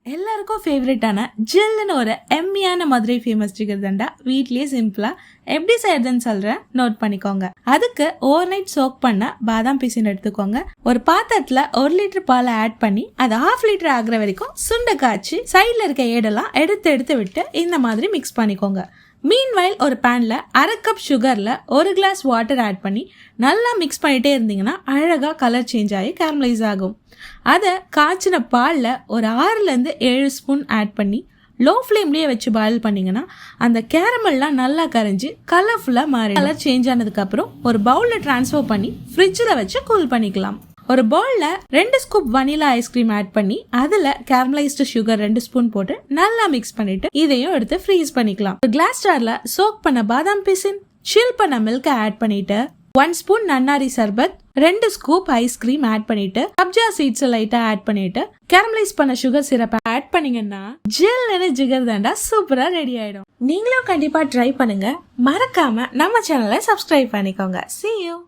எல்லாருக்கும் ஃபேவரட்டான ஜில்லுன்னு ஒரு எம்மியான மதுரை ஃபேமஸ் ஜிகர்தண்டா வீட்லயே சிம்பிளா எப்படி செய்யறதுன்னு சொல்றேன், நோட் பண்ணிக்கோங்க. அதுக்கு ஓவர் நைட் சோக் பண்ண பாதாம் பீசின் எடுத்துக்கோங்க. ஒரு பாத்திரத்துல 1 லிட்டர் பாலை ஆட் பண்ணி அது 1/2 லிட்டர் ஆகுற வரைக்கும் சுண்ட காய்ச்சி சைட்ல இருக்க ஏடெல்லாம் எடுத்து விட்டு இந்த மாதிரி மிக்ஸ் பண்ணிக்கோங்க. மீன்வைல் ஒரு பேன்ல 1/2 கப் சுகர்ல 1 கிளாஸ் வாட்டர் ஆட் பண்ணி நல்லா மிக்ஸ் பண்ணிட்டே இருந்தீங்கன்னா அழகா கலர் சேஞ்ச் ஆகி கேரமலைஸ் ஆகும். அதை காய்ச்சின பாலில் ஒரு 6-7 ஸ்பூன் ஆட் பண்ணி லோ ஃப்ளேம்லேயே வச்சு பாயில் பண்ணிங்கன்னா அந்த கேரமெல்லாம் நல்லா கரைஞ்சி கலர்ஃபுல்லாக மாறி கலர் சேஞ்ச் ஆனதுக்கப்புறம் ஒரு பவுலில் ட்ரான்ஸ்ஃபர் பண்ணி ஃப்ரிட்ஜில் வச்சு கூல் பண்ணிக்கலாம். ஒரு பவுல்ல 2 ஸ்கூப் வனிலா ஐஸ்கிரீம் ஆட் பண்ணி அதுல கேரமலைஸ்டு சுகர் 2 ஸ்பூன் போட்டு நல்லா மிக்ஸ் பண்ணிட்டு இதையும் எடுத்து ஃப்ரீஸ் பண்ணிக்கலாம். ஒரு கிளாஸ் ஜார்ல சோக் பண்ண பாதாம் பீசின், சில் பண்ண மில்க் ஆட் பண்ணிட்டு 1 ஸ்பூன் நன்னாரி சர்பத், 2 ஸ்கூப் ஐஸ்கிரீம் ஆட் பண்ணிட்டு சப்ஜா சீட்ஸ் லைட்டா ஆட் பண்ணிட்டு கேரமலைஸ் பண்ண சுகர் சிரப் ஆட் பண்ணீங்கன்னா ஜில்லுன்னு ஜிகர்தண்டா சூப்பரா ரெடி ஆயிடும். நீங்களும் கண்டிப்பா ட்ரை பண்ணுங்க. மறக்காம நம்ம சேனலை சப்ஸ்கிரைப் பண்ணிக்கோங்க. See you.